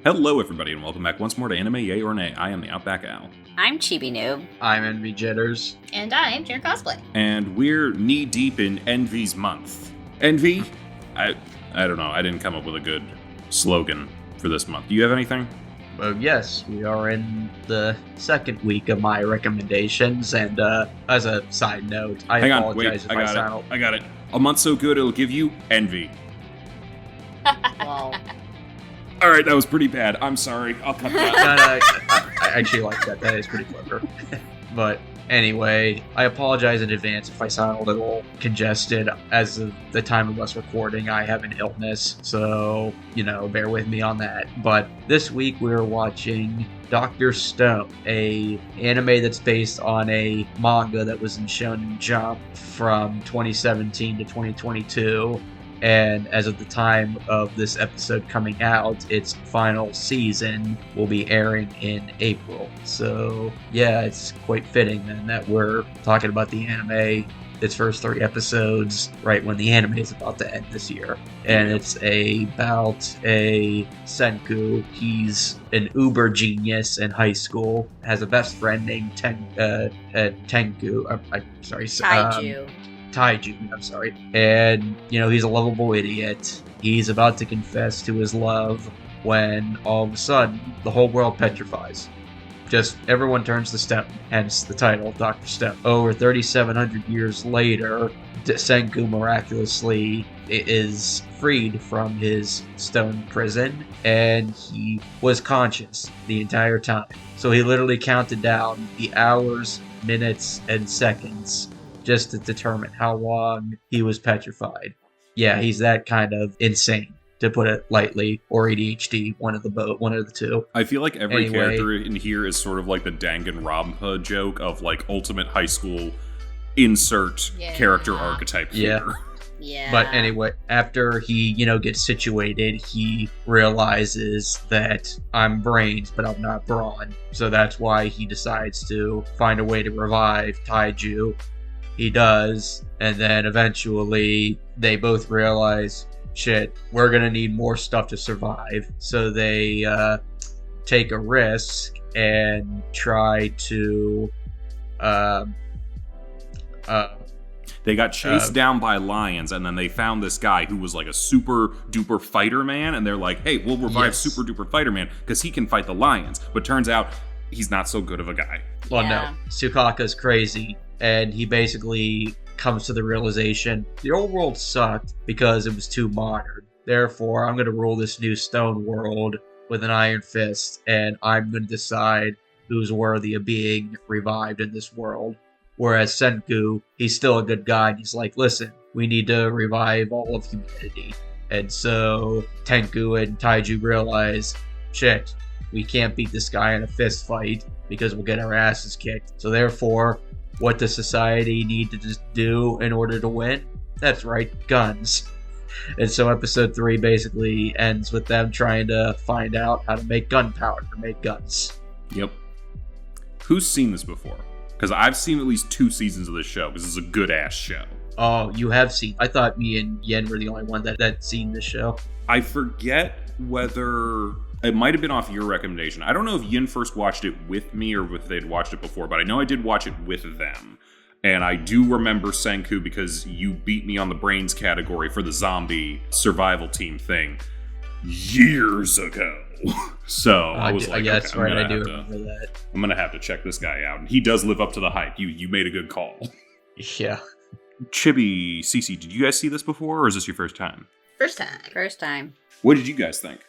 Hello, everybody, and welcome back once more to Anime Yay or Nay. I am TheOutbackAl. I'm Chibi Noob. I'm Envy Jitters. And I'm CheerandCosplay. And we're knee-deep in Envy's month. Envy? I don't know. I didn't come up with a good slogan for this month. Do you have anything? Well, yes, we are in the second week of my recommendations, and as a side note, I apologize if I sound... I got it. A month so good, it'll give you envy. Wow. All right, that was pretty bad. I'm sorry. I'll cut that. I actually like that. That is pretty clever. But anyway, I apologize in advance if I sound a little congested. As of the time of us recording, I have an illness, so, bear with me on that. But this week we're watching Dr. Stone, a anime that's based on a manga that was in Shonen Jump from 2017 to 2022. And as of the time of this episode coming out, its final season will be airing in April. So, yeah, it's quite fitting then that we're talking about the anime, its first 3 episodes, right when the anime is about to end this year. And it's about a Senku. He's an uber genius in high school, has a best friend named Taiju. Taiju, I'm sorry. And, he's a lovable idiot. He's about to confess to his love when all of a sudden the whole world petrifies. Just everyone turns to stone, hence the title, Dr. Stone. Over 3,700 years later, Senku miraculously is freed from his stone prison, and he was conscious the entire time. So he literally counted down the hours, minutes, and seconds just to determine how long he was petrified. Yeah, he's that kind of insane, to put it lightly, or ADHD, one of the two. I feel like every character in here is sort of like the Danganronpa joke of like ultimate high school insert character archetype here. Yeah. But anyway, after he, gets situated, he realizes that I'm brains, but I'm not brawn. So that's why he decides to find a way to revive Taiju. He does, and then eventually they both realize, shit, we're gonna need more stuff to survive. So they take a risk and try to they got chased down by lions, and then they found this guy who was like a super duper fighter man, and they're like, hey, we'll revive super duper fighter man because he can fight the lions. But turns out he's not so good of a guy. Well, no, Tsukaka's crazy, and he basically comes to the realization the old world sucked because it was too modern. Therefore, I'm going to rule this new stone world with an iron fist, and I'm going to decide who's worthy of being revived in this world. Whereas Senku, he's still a good guy, and he's like, listen, we need to revive all of humanity. And so Tenku and Taiju realize, shit, we can't beat this guy in a fist fight because we'll get our asses kicked. So therefore, what does society need to do in order to win? That's right, guns. And so episode 3 basically ends with them trying to find out how to make gunpowder to make guns. Yep. Who's seen this before? Because I've seen at least 2 seasons of this show, because it's a good-ass show. Oh, you have seen. I thought me and Yen were the only one that seen this show. I forget whether... It might have been off your recommendation. I don't know if Yin first watched it with me or if they'd watched it before, but I know I did watch it with them. And I do remember Senku because you beat me on the brains category for the zombie survival team thing years ago. So I was like, that's right, I do remember that. I'm going to have to check this guy out. And he does live up to the hype. You made a good call. Yeah. Chibi, Cece, did you guys see this before, or is this your first time? First time. What did you guys think?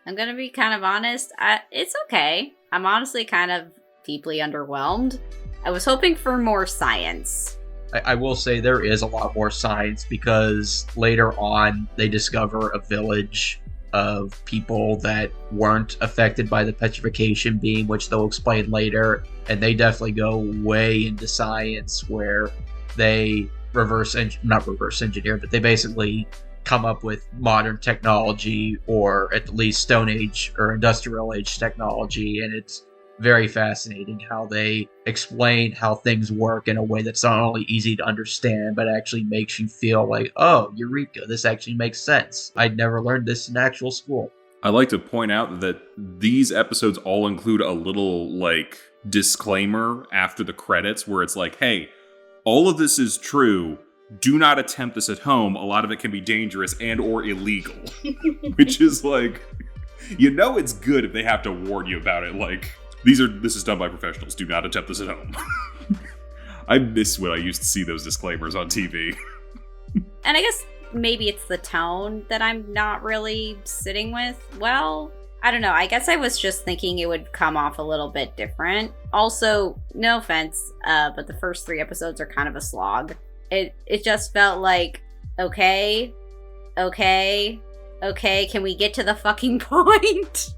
I'm gonna be kind of honest. It's okay. I'm honestly kind of deeply underwhelmed. I was hoping for more science. I will say there is a lot more science because later on they discover a village of people that weren't affected by the petrification beam, which they'll explain later. And they definitely go way into science where they not reverse engineer, but they basically come up with modern technology, or at least Stone Age or Industrial Age technology, and it's very fascinating how they explain how things work in a way that's not only easy to understand, but actually makes you feel like, oh, eureka, this actually makes sense. I'd never learned this in actual school. I like to point out that these episodes all include a little, like, disclaimer after the credits where it's like, hey, all of this is true. Do not attempt this at home. A lot of it can be dangerous and or illegal. Which is like, you know it's good if they have to warn you about it. Like, this is done by professionals. Do not attempt this at home. I miss when I used to see those disclaimers on TV. And I guess maybe it's the tone that I'm not really sitting with. Well, I don't know. I guess I was just thinking it would come off a little bit different. Also, no offense, but the first 3 episodes are kind of a slog. It just felt like, okay, can we get to the fucking point?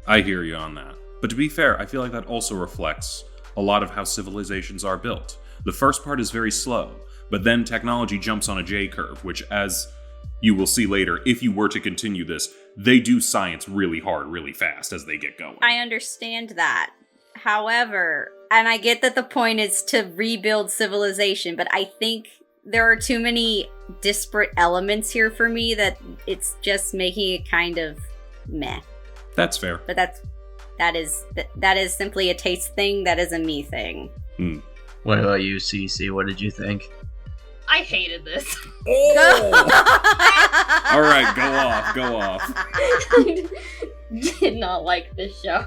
I hear you on that. But to be fair, I feel like that also reflects a lot of how civilizations are built. The first part is very slow, but then technology jumps on a J-curve, which, as you will see later, if you were to continue this, they do science really hard, really fast as they get going. I understand that. However, and I get that the point is to rebuild civilization, but I think there are too many disparate elements here for me that it's just making it kind of meh. That's fair. But that is simply a taste thing. That is a me thing. What about you, Cece? What did you think? I hated this. Oh! All right, go off. I did not like this show.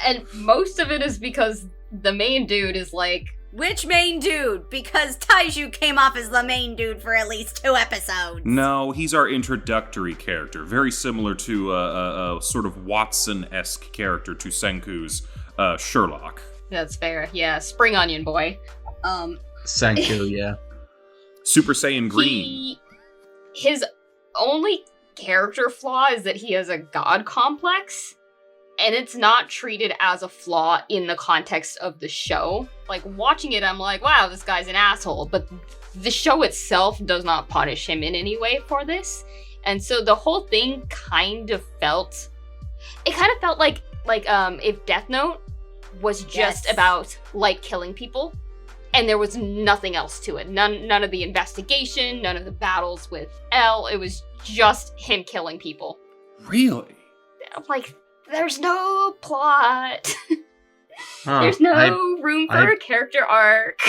And most of it is because the main dude is like... Which main dude? Because Taiju came off as the main dude for at least 2 episodes. No, he's our introductory character. Very similar to a sort of Watson-esque character to Senku's Sherlock. That's fair. Yeah, Spring Onion Boy. Senku, yeah. Super Saiyan Green. His only character flaw is that he has a god complex. And it's not treated as a flaw in the context of the show. Like, watching it, I'm like, wow, this guy's an asshole. But the show itself does not punish him in any way for this. And so the whole thing kind of felt... It kind of felt like if Death Note was just about, like, killing people. And there was nothing else to it. None of the investigation, none of the battles with L. It was just him killing people. Really? I'm like... There's no plot. Huh, There's no room for a character arc.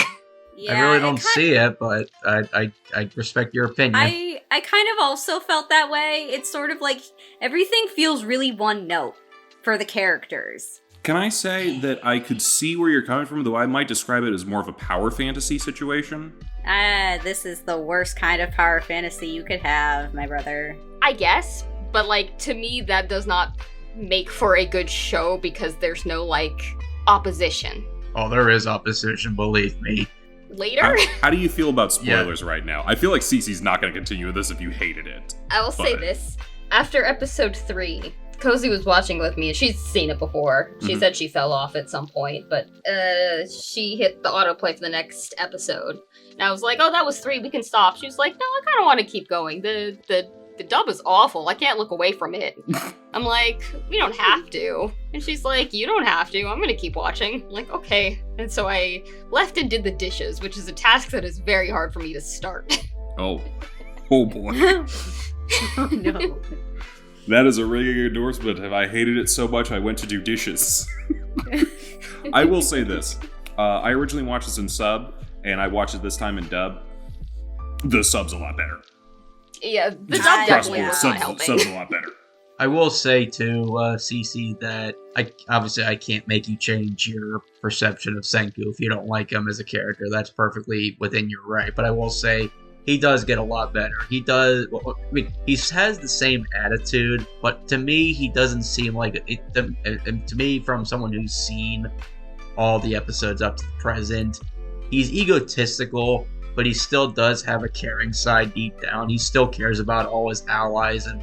Yeah, I really don't see it, but I respect your opinion. I kind of also felt that way. It's sort of like everything feels really one note for the characters. Can I say that I could see where you're coming from, though I might describe it as more of a power fantasy situation? This is the worst kind of power fantasy you could have, my brother. I guess, but like to me that does not make for a good show because there's no like opposition. Oh, there is opposition, believe me. Later? How do you feel about spoilers right now? I feel like Cece's not going to continue with this if you hated it. I will say this. After episode 3, Kozi was watching with me and she's seen it before. She said she fell off at some point, but she hit the autoplay for the next episode. And I was like, oh, that was 3, we can stop. She was like, no, I kind of want to keep going. The dub is awful. I can't look away from it. I'm like, we don't have to. And she's like, you don't have to. I'm going to keep watching. I'm like, okay. And so I left and did the dishes, which is a task that is very hard for me to start. Oh boy. Oh no. That is a ringing endorsement. If I hated it so much, I went to do dishes. I will say this. I originally watched this in sub, and I watched it this time in dub. The sub's a lot better. Yeah, the Just dub across definitely board, was not helping. sub's a lot better. I will say too, Cece, that I can't make you change your perception of Senku if you don't like him as a character. That's perfectly within your right. But I will say he does get a lot better. He does. Well, I mean, he has the same attitude, but to me, he doesn't seem like it. And to me, from someone who's seen all the episodes up to the present, he's egotistical, but he still does have a caring side deep down. He still cares about all his allies and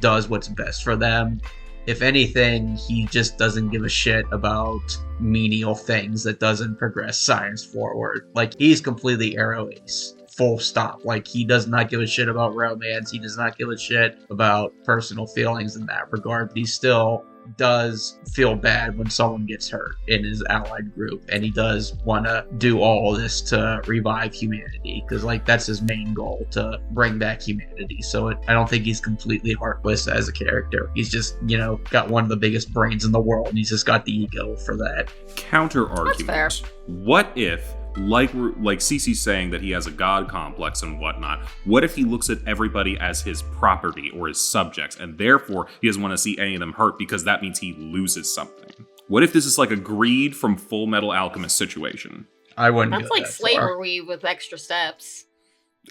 does what's best for them. If anything, he just doesn't give a shit about menial things that doesn't progress science forward. Like, he's completely arrow ace. Full stop. Like, he does not give a shit about romance. He does not give a shit about personal feelings in that regard. But he's still does feel bad when someone gets hurt in his allied group, and he does want to do all this to revive humanity, because like that's his main goal, to bring back humanity. So I don't think he's completely heartless as a character. He's just, you know, got one of the biggest brains in the world, and he's just got the ego for that. Counter That's fair. argument. What if, like Cece's saying that he has a god complex and whatnot, what if he looks at everybody as his property or his subjects, and therefore he doesn't want to see any of them hurt because that means he loses something? What if this is like a Greed from Full Metal Alchemist situation? I wouldn't That's go like that far. slavery with extra steps.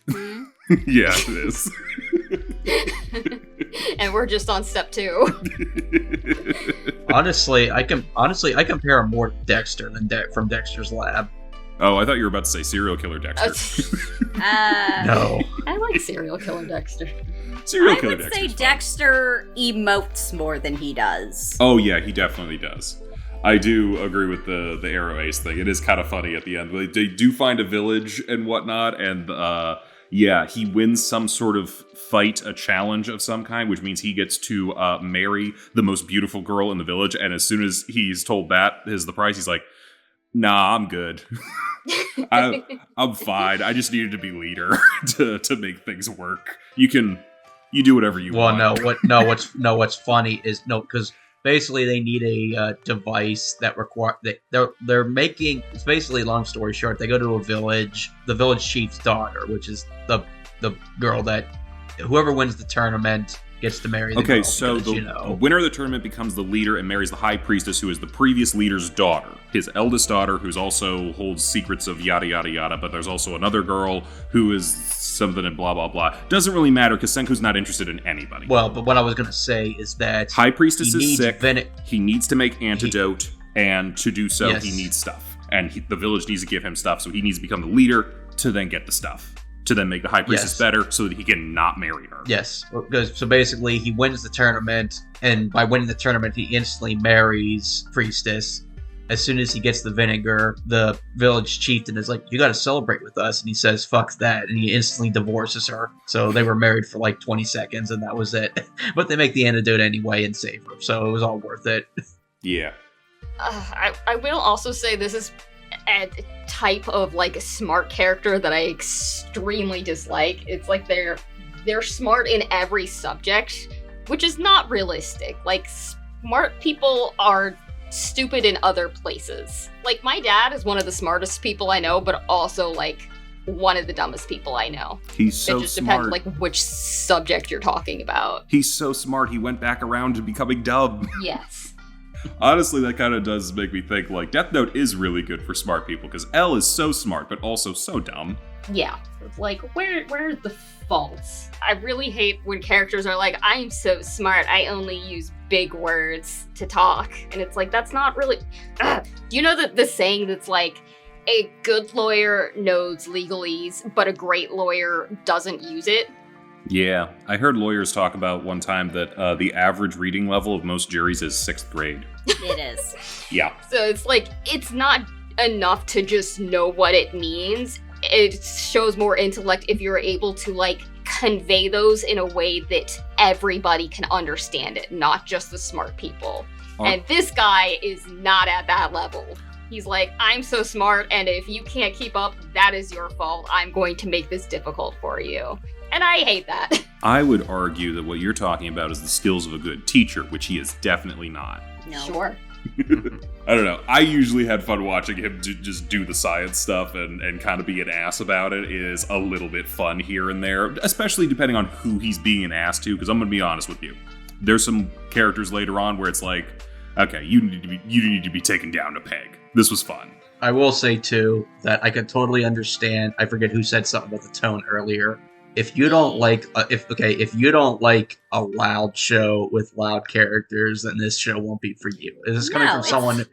Yeah, it is. And we're just on step 2. Honestly, I compare him more to Dexter than from Dexter's Lab. Oh, I thought you were about to say serial killer Dexter. No. I like serial killer Dexter. Serial I killer would Dexter's say fun. Dexter emotes more than he does. Oh yeah, he definitely does. I do agree with the arrow ace thing. It is kind of funny at the end. They do find a village and whatnot, and yeah, he wins some sort of fight, a challenge of some kind, which means he gets to marry the most beautiful girl in the village. And as soon as he's told that is the price, he's like, "Nah, I'm good. I'm fine. I just needed to be leader to make things work. You do whatever you want." What's funny is because basically they need a device that require they're making. It's basically, long story short, they go to a village, the village chief's daughter, which is the girl that whoever wins the tournament gets to marry the girl. Okay, so the winner of the tournament becomes the leader and marries the high priestess, who is the previous leader's daughter, his eldest daughter, who's also holds secrets of yada yada yada. But there's also another girl who is something and blah blah blah. Doesn't really matter because Senku's not interested in anybody. Well, but what I was gonna say is that High priestess he is needs sick. He needs to make antidote, and to do so, Yes. he needs stuff, and the village needs to give him stuff. So he needs to become the leader to then get the stuff, to then make the high priestess Yes. better, so that he can not marry her. Yes, so basically he wins the tournament, and by winning the tournament, he instantly marries Priestess. As soon as he gets the vinegar, the village chieftain is like, "You got to celebrate with us," and he says, "Fuck that," and he instantly divorces her. So they were married for like 20 seconds, and that was it. But they make the antidote anyway and save her, so it was all worth it. Yeah. I will also say this is a type of like a smart character that I extremely dislike. It's like they're smart in every subject, which is not realistic. Like, smart people are stupid in other places. Like, my dad is one of the smartest people I know, but also like one of the dumbest people I know. He's so it just smart. depends like which subject you're talking about. He's so smart, he went back around to becoming dumb. Yes. Honestly, that kind of does make me think, like, Death Note is really good for smart people, because L is so smart, but also so dumb. Yeah. Like, where are the faults? I really hate when characters are like, "I'm so smart, I only use big words to talk." And it's like, that's not really... Ugh. Do you know the saying that's like, a good lawyer knows legalese, but a great lawyer doesn't use it? Yeah, I heard lawyers talk about one time that the average reading level of most juries is 6th grade. It is. Yeah. So it's like, it's not enough to just know what it means. It shows more intellect if you're able to, like, convey those in a way that everybody can understand it, not just the smart people. And this guy is not at that level. He's like, "I'm so smart, and if you can't keep up, that is your fault. I'm going to make this difficult for you." And I hate that. I would argue that what you're talking about is the skills of a good teacher, which he is definitely not. No. Sure. I don't know. I usually had fun watching him just do the science stuff and kind of be an ass about it. It is a little bit fun here and there, especially depending on who he's being an ass to, because I'm going to be honest with you. There's some characters later on where it's like, okay, you need to be taken down a peg. This was fun. I will say, too, that I can totally understand. I forget who said something about the tone earlier. If you don't like, if you don't like a loud show with loud characters, then this show won't be for you. This is coming from someone.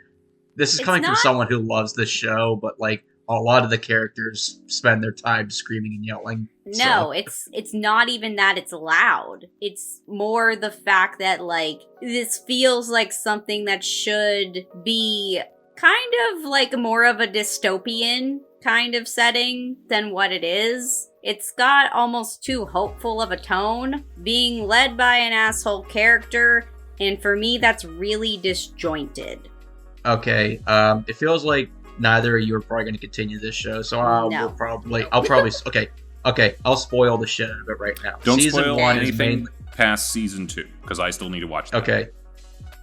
This is coming from someone who loves the show, but like a lot of the characters spend their time screaming and yelling. No, it's not even that it's loud. It's more the fact that like this feels like something that should be kind of like more of a dystopian kind of setting than what it is. It's got almost too hopeful of a tone, being led by an asshole character, And for me, that's really disjointed. Okay, it feels like neither of you are probably going to continue this show, so I'll probably, okay, I'll spoil the shit out of it right now. Don't Season spoil 1 is anything past season 2, because I still need to watch that.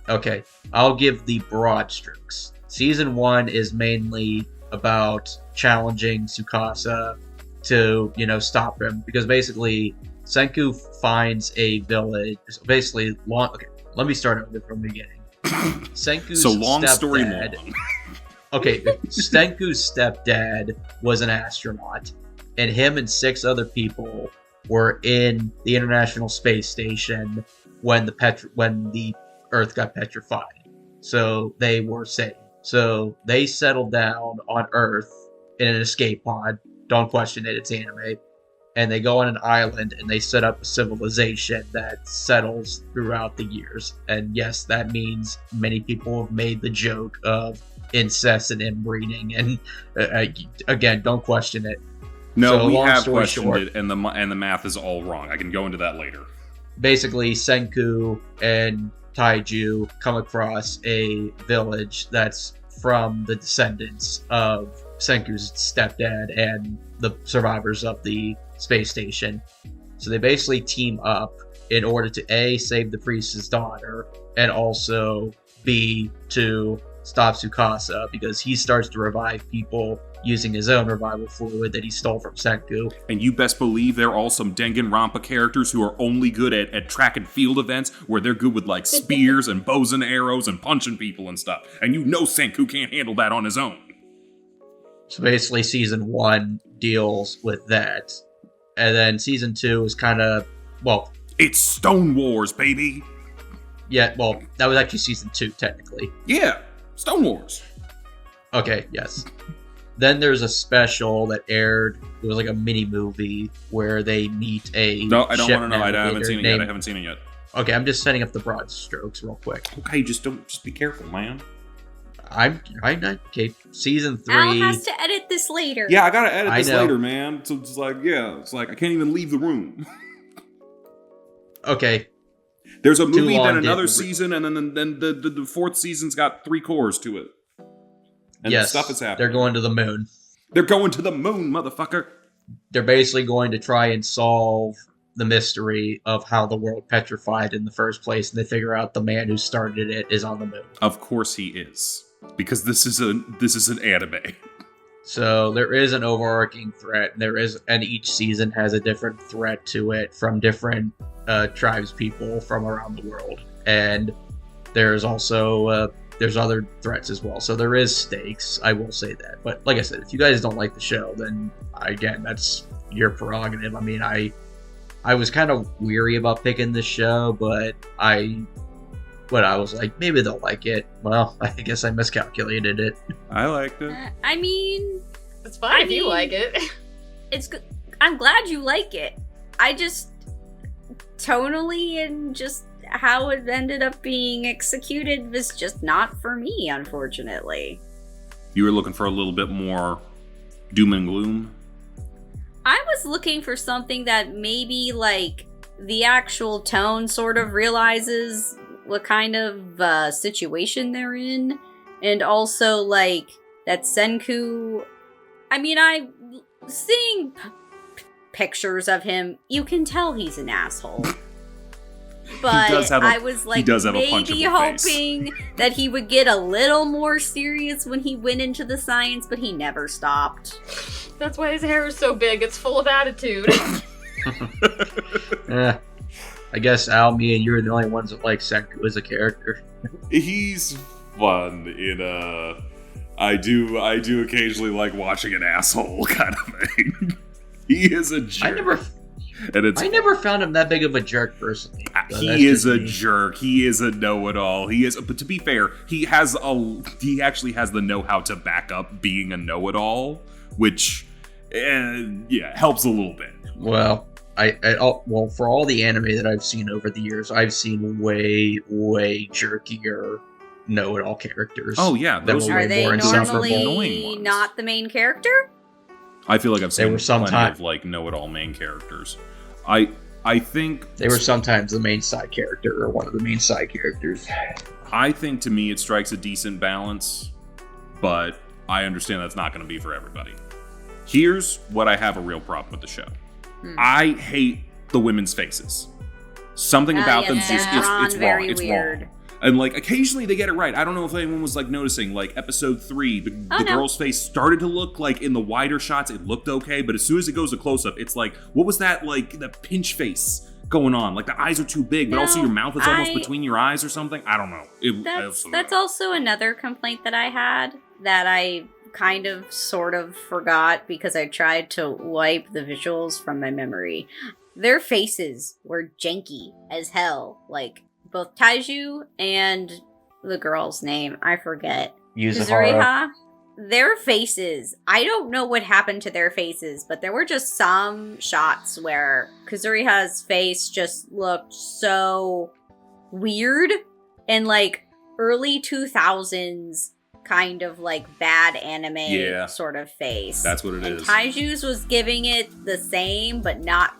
Okay, I'll give the broad strokes. Season 1 is mainly about challenging Tsukasa to, stop him, because basically Senku finds a village. Basically, let me start over from the beginning. Senku's story stepdad. long. Okay, Senku's stepdad was an astronaut, and him and 6 other people were in the International Space Station when the Earth got petrified. So they were safe. So they settled down on Earth in an escape pod. Don't question it, it's anime. And they go on an island and they set up a civilization that settles throughout the years. And yes, that means many people have made the joke of incest and inbreeding. And again, don't question it. No, so, we long have story questioned short, it, and the math is all wrong. I can go into that later. Basically, Senku and Taiju come across a village that's from the descendants of Senku's stepdad and the survivors of the space station. So they basically team up in order to A, save the priest's daughter, and also B, to stop Tsukasa, because he starts to revive people using his own revival fluid that he stole from Senku. And you best believe they're all some Danganronpa characters who are only good at track and field events, where they're good with like spears and bows and arrows and punching people and stuff. And Senku can't handle that on his own. So basically season 1 deals with that. And then season 2 is kind of, it's Stone Wars, baby! Yeah, that was actually season 2, technically. Yeah, Stone Wars. Okay, yes. Then there's a special that aired. It was like a mini movie where they meet a. No, I don't want to know. I haven't seen it yet. Okay, I'm just setting up the broad strokes real quick. Okay, just be careful, man. I'm okay. Season 3. Al has to edit this later. Yeah, I gotta edit this later, man. So it's like I can't even leave the room. Okay. There's a movie, then another season, and then the 4th season's got 3 cores to it. And stuff is happening. They're going to the moon. They're going to the moon, motherfucker. They're basically going to try and solve the mystery of how the world petrified in the first place, and they figure out the man who started it is on the moon. Of course he is, because this is an anime. So there is an overarching threat, and each season has a different threat to it from different tribes people from around the world, and there's also there's other threats as well. So there is stakes, I will say that. But like I said, if you guys don't like the show, then again, that's your prerogative. I mean, I was kind of weary about picking this show, but I was like, maybe they'll like it. Well, I guess I miscalculated it. I liked it. I mean, it's fine if you like it. It's good. I'm glad you like it. I just tonally and just how it ended up being executed was just not for me, unfortunately. You were looking for a little bit more doom and gloom? I was looking for something that maybe, like, the actual tone sort of realizes what kind of situation they're in. And also, like, that Senku... I mean, seeing pictures of him, you can tell he's an asshole. But I was like, maybe hoping that he would get a little more serious when he went into the science, but he never stopped. That's why his hair is so big. It's full of attitude. I guess Al, me, and you are the only ones that like Senku as a character. He's fun in I do occasionally like watching an asshole kind of thing. He is a jerk. I never found him that big of a jerk personally. He is a jerk. He is a know-it-all. But to be fair, he actually has the know-how to back up being a know-it-all, which helps a little bit. Well, for all the anime that I've seen over the years, I've seen way jerkier know-it-all characters. Oh yeah, are they normally not the main character? I feel like I've seen plenty of like know-it-all main characters. I I think They were sometimes the main side character or one of the main side characters. I think to me it strikes a decent balance, but I understand that's not going to be for everybody. Here's what I have a real problem with the show. I hate the women's faces. Something about them just it's wrong. It's wrong. And like occasionally they get it right. I don't know if anyone was like noticing, like episode 3, the girl's face started to look like in the wider shots, it looked okay, but as soon as it goes to close up, it's like, what was that, like the pinch face going on? Like the eyes are too big, but also your mouth is almost between your eyes or something. I don't know. That's also another complaint that I had that I kind of sort of forgot because I tried to wipe the visuals from my memory. Their faces were janky as hell. Like both Taiju and the girl's name, I forget. Yuzuriha. Their faces, I don't know what happened to their faces, but there were just some shots where Kazuriha's face just looked so weird and like early 2000s kind of like bad anime sort of face. That's what it is. Taiju's was giving it the same, but not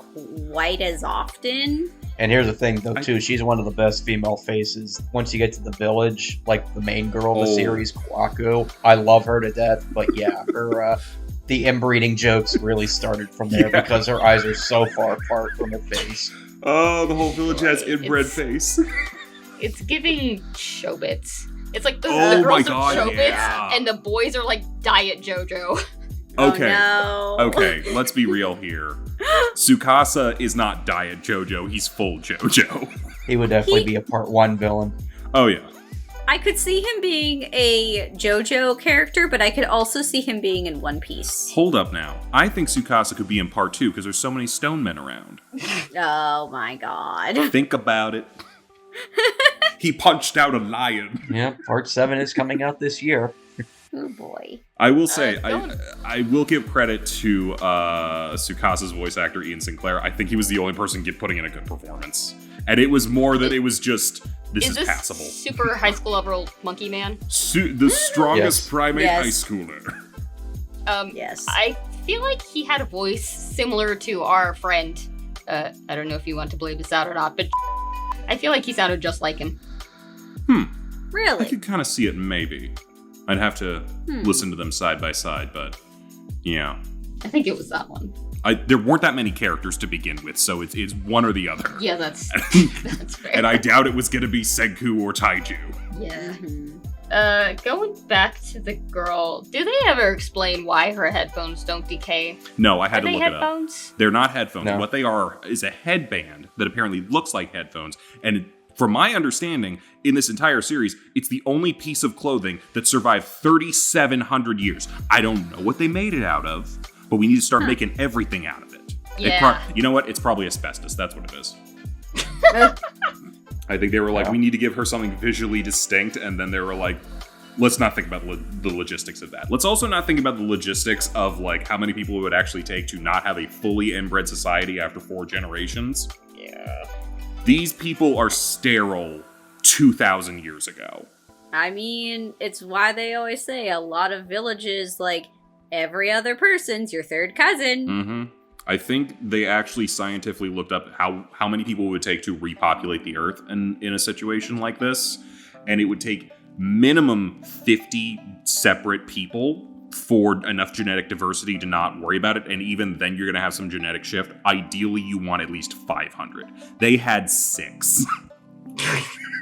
quite as often. And here's the thing, though, too. She's one of the best female faces. Once you get to the village, like the main girl of the series, Kwaku, I love her to death. But yeah, her the inbreeding jokes really started from there because her eyes are so far apart from her face. Oh, the whole village has inbred face. It's giving Chobits. It's like the girls are Chobits and the boys are like Diet JoJo. Okay. Oh, no. Okay, let's be real here. Tsukasa is not Diet JoJo, he's full JoJo. He would definitely be a part 1 villain. Oh, yeah. I could see him being a JoJo character, but I could also see him being in One Piece. Hold up now. I think Tsukasa could be in part 2 because there's so many stone men around. Oh my god. Think about it. He punched out a lion. Yeah, part 7 is coming out this year. Oh boy. I will say, I will give credit to Tsukasa's voice actor, Ian Sinclair. I think he was the only person putting in a good performance. And it was more that it was just, this is passable. Super high school level monkey man? The strongest primate high schooler. Yes. I feel like he had a voice similar to our friend. I don't know if you want to believe this out or not, but I feel like he sounded just like him. Really? I could kind of see it, maybe. I'd have to listen to them side by side, but yeah. I think it was that one. There weren't that many characters to begin with, so it's one or the other. Yeah, that's fair. And I doubt it was going to be Senku or Taiju. Yeah. Going back to the girl, do they ever explain why her headphones don't decay? No, I had to look headphones? it up. They're not headphones. No. What they are is a headband that apparently looks like headphones, and from my understanding, in this entire series, it's the only piece of clothing that survived 3,700 years. I don't know what they made it out of, but we need to start making everything out of it. Yeah. You know what? It's probably asbestos. That's what it is. I think they were like, we need to give her something visually distinct, and then they were like, let's not think about the logistics of that. Let's also not think about the logistics of like how many people it would actually take to not have a fully inbred society after 4 generations. Yeah. These people are sterile 2,000 years ago. I mean, it's why they always say a lot of villages, like, every other person's your third cousin. Mm-hmm. I think they actually scientifically looked up how many people it would take to repopulate the Earth in a situation like this. And it would take minimum 50 separate people for enough genetic diversity to not worry about it, and even then you're going to have some genetic shift. Ideally, you want at least 500. They had 6.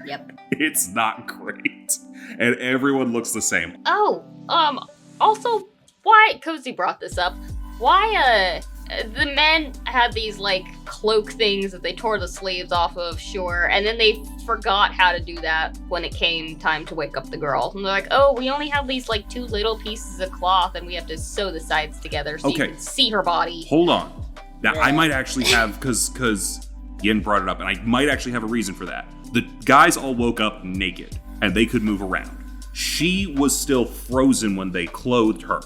Yep. It's not great. And everyone looks the same. Oh, also, why, Kozi brought this up, why, the men had these, like, cloak things that they tore the sleeves off of, sure, and then they forgot how to do that when it came time to wake up the girl. And they're like, oh, we only have these, like, 2 little pieces of cloth, and we have to sew the sides together so you can see her body. Hold on. Now, I might actually have, because Yin brought it up, and I might actually have a reason for that. The guys all woke up naked, and they could move around. She was still frozen when they clothed her.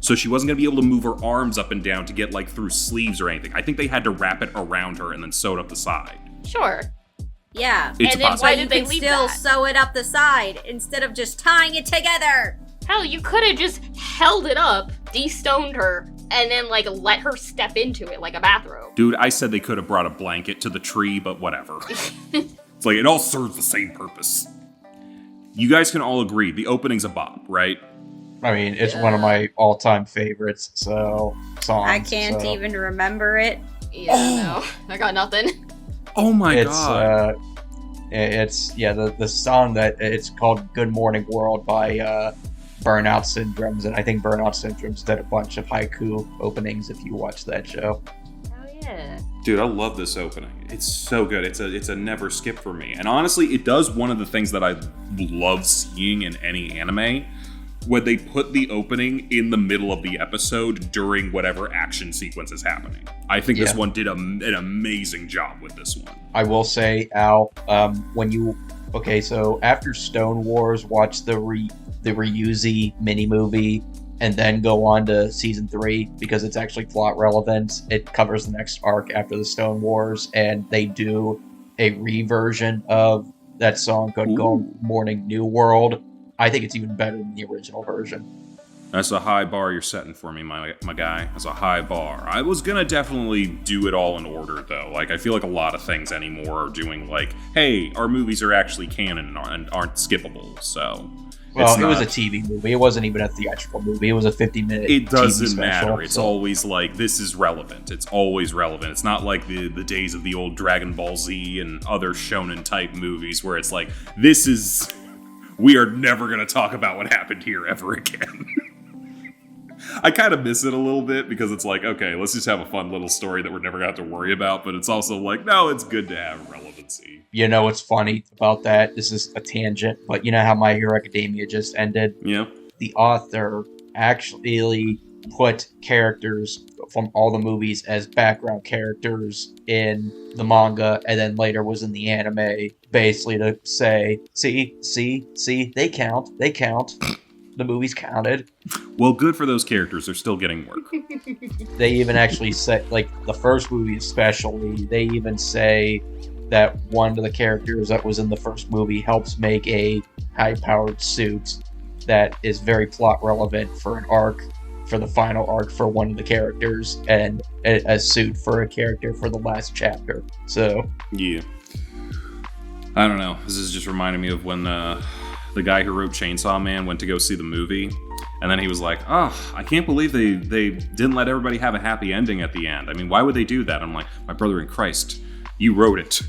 So she wasn't going to be able to move her arms up and down to get, like, through sleeves or anything. I think they had to wrap it around her and then sew it up the side. Sure. Yeah. It's and then possible. why did they leave still that? sew it up the side instead of just tying it together? Hell, you could have just held it up, de-stoned her, and then like let her step into it like a bathrobe. Dude, I said they could have brought a blanket to the tree, but whatever. It's like, it all serves the same purpose. You guys can all agree, the opening's a bop, right? I mean, it's one of my all-time favorites, songs. I can't even remember it. Yeah, no, I got nothing. Oh my god. The song that it's called Good Morning World by Burnout Syndromes, and I think Burnout Syndromes did a bunch of haiku openings if you watch that show. Oh yeah. Dude, I love this opening. It's so good. It's a never skip for me. And honestly, it does one of the things that I love seeing in any anime, when they put the opening in the middle of the episode during whatever action sequence is happening. I think this one did an amazing job with this one. I will say, Al, so after Stone Wars, watch the Ryuzi mini movie, and then go on to season 3 because it's actually plot relevant. It covers the next arc after the Stone Wars, and they do a reversion of that song called Good Morning New World. I think it's even better than the original version. That's a high bar you're setting for me, my guy. That's a high bar. I was gonna definitely do it all in order, though. Like, I feel like a lot of things anymore are doing like, hey, our movies are actually canon and aren't skippable, so... Well, it was a TV movie. It wasn't even a theatrical movie. It was a 50-minute It doesn't TV matter. special, It's always like, this is relevant. It's always relevant. It's not like the days of the old Dragon Ball Z and other shonen-type movies where it's like, this is... We are never going to talk about what happened here ever again. I kind of miss it a little bit because it's like, okay, let's just have a fun little story that we're never going to have to worry about. But it's also like, no, it's good to have relevancy. You know what's funny about that? This is a tangent, but you know how My Hero Academia just ended? Yeah. The author actually put characters from all the movies as background characters in the manga, and then later was in the anime, basically to say, see, they count. The movies counted. Well, good for those characters. They're still getting work. They even actually said, like, the first movie especially, they even say that one of the characters that was in the first movie helps make a high-powered suit that is very plot relevant for an arc, for the final arc for one of the characters, and a suit for a character for the last chapter. So yeah, I don't know. This is just reminding me of when the guy who wrote Chainsaw Man went to go see the movie, and then he was like, "Oh, I can't believe they didn't let everybody have a happy ending at the end. I mean, why would they do that?" I'm like, "My brother in Christ, you wrote it.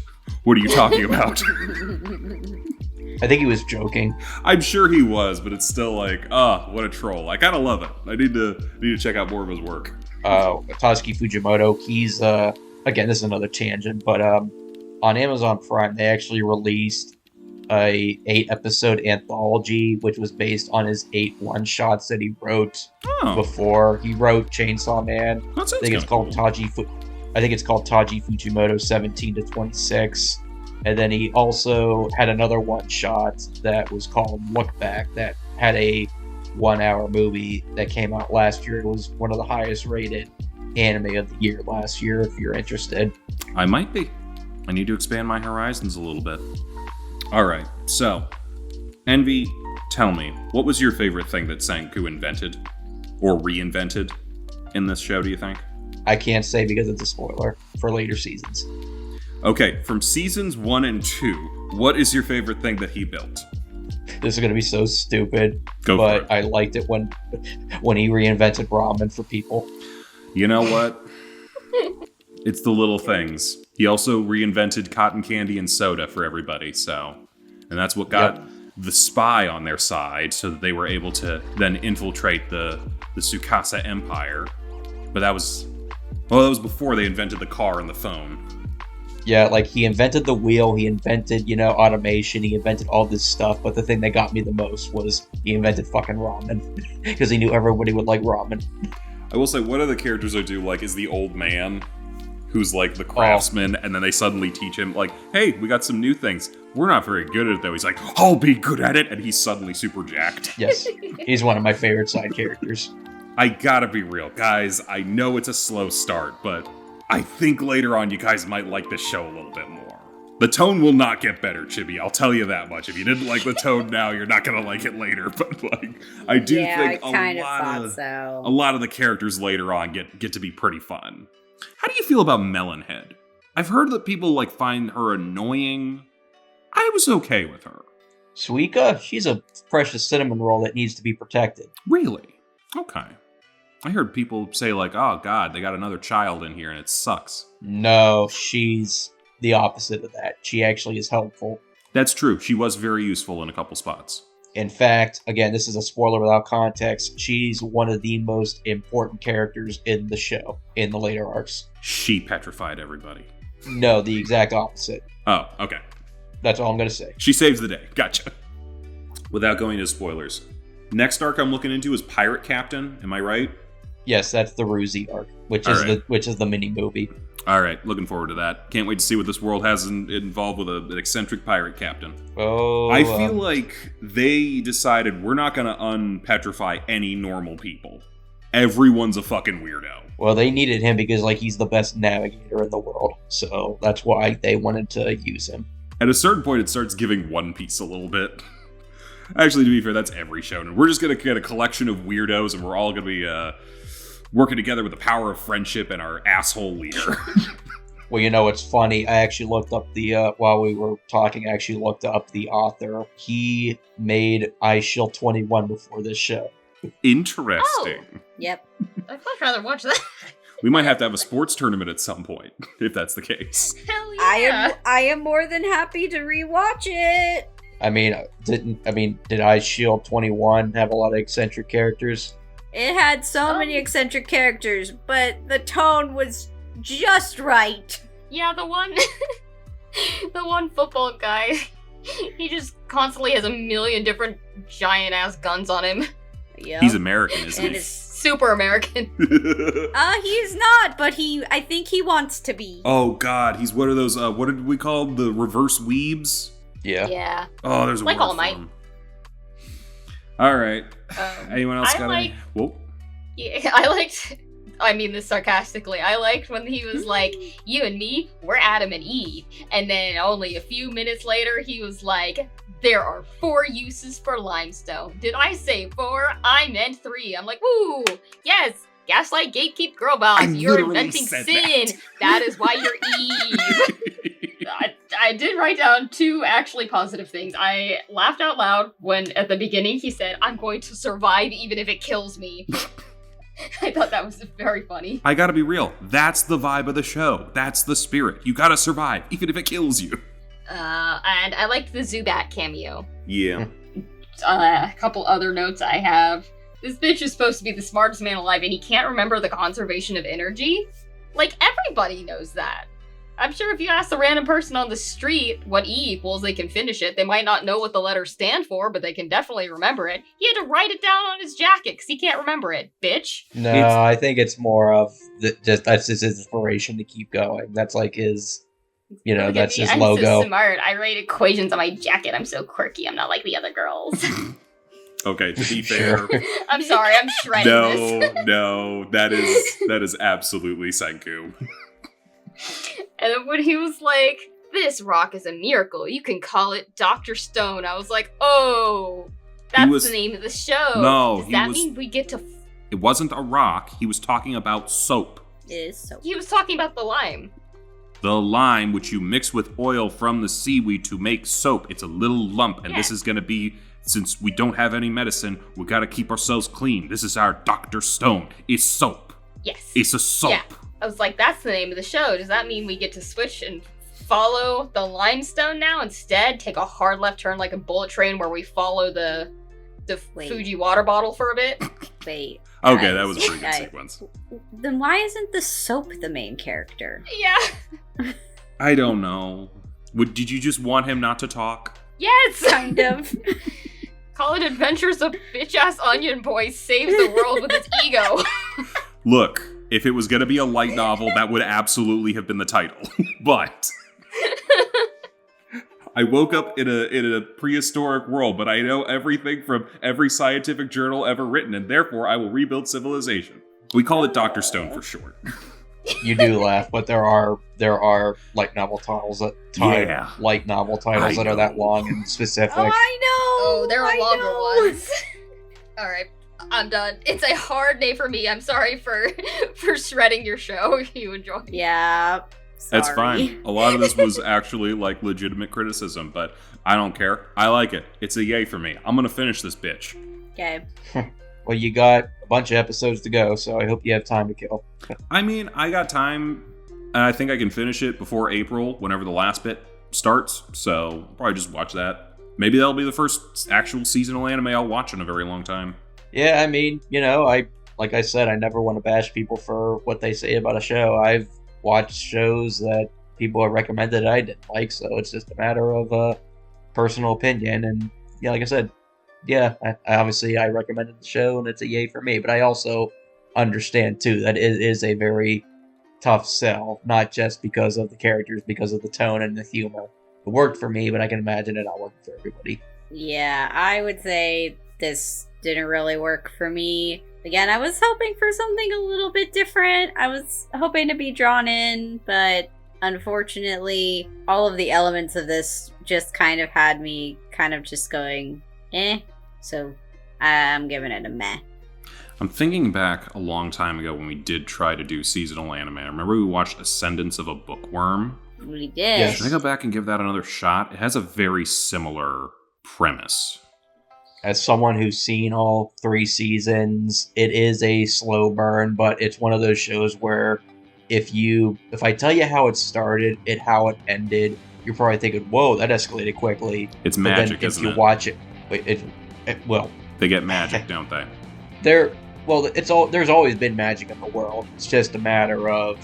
What are you talking about?" I think he was joking. I'm sure he was, but it's still like, what a troll. I kind of love it. I need to check out more of his work. Kazuki Fujimoto, he's, again, this is another tangent, but on Amazon Prime, they actually released a 8-episode anthology, which was based on his 8 one-shots that he wrote before he wrote Chainsaw Man. I think it's called Taji Fujimoto 17 to 26. And then he also had another one-shot that was called Look Back that had a 1-hour movie that came out last year. It was one of the highest rated anime of the year last year, if you're interested. I might be. I need to expand my horizons a little bit. Alright, so, Envy, tell me, what was your favorite thing that Senku invented? Or reinvented in this show, do you think? I can't say because it's a spoiler for later seasons. Okay, from seasons 1 and 2, what is your favorite thing that he built? This is going to be so stupid, but I liked it when he reinvented ramen for people. You know what? It's the little things. He also reinvented cotton candy and soda for everybody, and that's what got the spy on their side, so that they were able to then infiltrate the Tsukasa Empire. But that was before they invented the car and the phone. Yeah, like, he invented the wheel, he invented, automation, he invented all this stuff, but the thing that got me the most was he invented fucking ramen, because he knew everybody would like ramen. I will say, one of the characters I do like is the old man, who's like the craftsman, and then they suddenly teach him, like, hey, we got some new things. We're not very good at it, though. He's like, I'll be good at it, and he's suddenly super jacked. Yes, he's one of my favorite side characters. I gotta be real, guys, I know it's a slow start, but I think later on you guys might like this show a little bit more. The tone will not get better, Chibi. I'll tell you that much. If you didn't like the tone now, you're not gonna like it later. But like, I do think a lot of the characters later on get to be pretty fun. How do you feel about Melonhead? I've heard that people like find her annoying. I was okay with her. Suika, she's a precious cinnamon roll that needs to be protected. Really? Okay. I heard people say like, oh god, they got another child in here and it sucks. No, she's the opposite of that. She actually is helpful. That's true. She was very useful in a couple spots. In fact, again, this is a spoiler without context. She's one of the most important characters in the show, in the later arcs. She petrified everybody. No, the exact opposite. Oh, okay. That's all I'm going to say. She saves the day. Gotcha. Without going into spoilers. Next arc I'm looking into is Pirate Captain. Am I right? Yes, that's the Ruzi arc, which is the mini movie. All right, looking forward to that. Can't wait to see what this world has involved with an eccentric pirate captain. Oh, I feel like they decided we're not going to unpetrify any normal people. Everyone's a fucking weirdo. Well, they needed him because like he's the best navigator in the world, so that's why they wanted to use him. At a certain point, it starts giving One Piece a little bit. Actually, to be fair, that's every shonen. We're just going to get a collection of weirdos, and we're all going to be working together with the power of friendship and our asshole leader. Well, you know, it's funny. I actually looked up while we were talking, I actually looked up the author. He made I Shield 21 before this show. Interesting. Oh. Yep. I'd much rather watch that. We might have to have a sports tournament at some point, if that's the case. Hell yeah. I am more than happy to rewatch it. I mean, did I Shield 21 have a lot of eccentric characters? It had so many eccentric characters, but the tone was just right. Yeah, the one football guy, he just constantly has a million different giant-ass guns on him. Yep. He's American, isn't And he? is super American. He's not, but I think he wants to be. Oh god, he's one of those, what did we call them? The reverse weebs? Yeah. Yeah. Oh, there's a Like word All for Might. him. Alright. Anyone else I got any? Whoa. Yeah, I mean this sarcastically, I liked when he was like, you and me, we're Adam and Eve. And then only a few minutes later, he was like, there are 4 uses for limestone. Did I say 4? I meant 3. I'm like, woo, yes, gaslight, gatekeep, girl boss. You're inventing sin. That is why you're Eve. I did write down 2 actually positive things. I laughed out loud when at the beginning he said, I'm going to survive even if it kills me. I thought that was very funny. I gotta be real. That's the vibe of the show. That's the spirit. You gotta survive, even if it kills you. And I liked the Zubat cameo. Yeah. A couple other notes I have. This bitch is supposed to be the smartest man alive, and he can't remember the conservation of energy? Like, everybody knows that. I'm sure if you ask a random person on the street what E equals, they can finish it. They might not know what the letters stand for, but they can definitely remember it. He had to write it down on his jacket, because he can't remember it, bitch. No, I think it's more of that's his inspiration to keep going. That's like his, that's his logo. I'm so smart. I write equations on my jacket. I'm so quirky. I'm not like the other girls. Okay, to be fair. Sure. I'm sorry, I'm shredding this. No, that is absolutely Senku. And then when he was like, this rock is a miracle, you can call it Dr. Stone, I was like, oh, that's the name of the show. No, Does that mean we get to... It wasn't a rock, he was talking about soap. It is soap. He was talking about the lime. The lime, which you mix with oil from the seaweed to make soap. It's a little lump, and this is gonna be, since we don't have any medicine, we gotta keep ourselves clean. This is our Dr. Stone. It's soap. Yes. It's a soap. Yeah. I was like, that's the name of the show. Does that mean we get to switch and follow the limestone now? Instead, take a hard left turn like a bullet train where we follow the Fuji water bottle for a bit? Wait. Okay, that was a pretty good sequence. Then why isn't the soap the main character? Yeah. I don't know. Did you just want him not to talk? Yes! Kind of. Call it Adventures of Bitch-Ass Onion Boy Saves the World with His Ego. Look, if it was going to be a light novel, that would absolutely have been the title. But I woke up in a prehistoric world, but I know everything from every scientific journal ever written, and therefore I will rebuild civilization. We call it Dr. Stone for short. You do laugh, but there are light novel titles Yeah. light novel titles that are that long and specific. Oh, I know. Oh, there are I longer know. ones. All right, I'm done. It's a hard day for me. I'm sorry for shredding your show. You enjoy. Yeah. Sorry. That's fine. A lot of this was actually like legitimate criticism, but I don't care. I like it. It's a yay for me. I'm gonna finish this bitch. Okay. Well, you got a bunch of episodes to go, so I hope you have time to kill. I mean, I got time, and I think I can finish it before April, whenever the last bit starts. So I'll probably just watch that. Maybe that'll be the first actual seasonal anime I'll watch in a very long time. Yeah, I mean, like I said, I never want to bash people for what they say about a show. I've watched shows that people have recommended that I didn't like, so it's just a matter of personal opinion. And yeah, like I said, yeah, I recommended the show, and it's a yay for me. But I also understand too that it is a very tough sell, not just because of the characters, because of the tone and the humor. It worked for me, but I can imagine it not working for everybody. Yeah, I would say this didn't really work for me. Again, I was hoping for something a little bit different. I was hoping to be drawn in, but unfortunately, all of the elements of this just kind of had me kind of just going, eh. So I'm giving it a meh. I'm thinking back a long time ago when we did try to do seasonal anime. I remember we watched Ascendance of a Bookworm. We did. Yes. Should I go back and give that another shot? It has a very similar premise. As someone who's seen all 3 seasons, it is a slow burn, but it's one of those shows where if I tell you how it started and how it ended, you're probably thinking, whoa, that escalated quickly. It's But magic, then if isn't you it? watch it, well, They get magic, don't they? there's always been magic in the world. It's just a matter of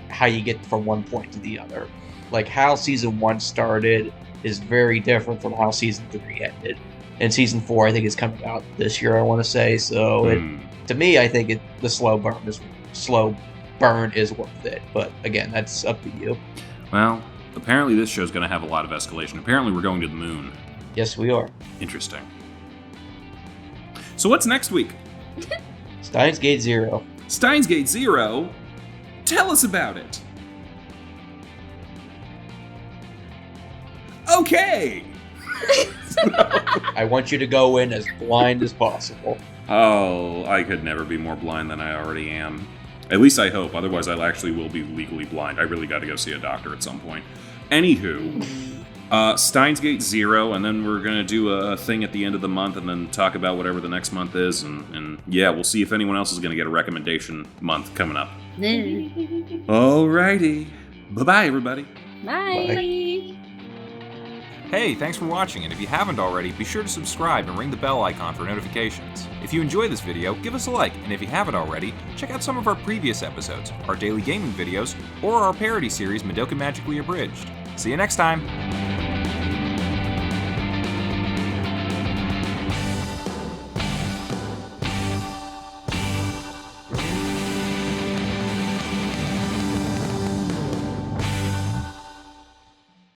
how you get from one point to the other. Like how season 1 started is very different from how season 3 ended. And season 4, I think, is coming out this year, I want to say. So to me, I think the slow burn is worth it. But again, that's up to you. Well, apparently this show's going to have a lot of escalation. Apparently we're going to the moon. Yes, we are. Interesting. So what's next week? Steins Gate Zero. Steins Gate Zero? Tell us about it. Okay! I want you to go in as blind as possible. Oh, I could never be more blind than I already am. At least I hope, otherwise I actually will be legally blind. I really got to go see a doctor at some point. Anywho, Steins Gate Zero, and then we're going to do a thing at the end of the month and then talk about whatever the next month is. And yeah, we'll see if anyone else is going to get a recommendation month coming up. Alrighty. Bye-bye, everybody. Bye. Hey, thanks for watching, and if you haven't already, be sure to subscribe and ring the bell icon for notifications. If you enjoy this video, give us a like, and if you haven't already, check out some of our previous episodes, our daily gaming videos, or our parody series Madoka Magically Abridged. See you next time!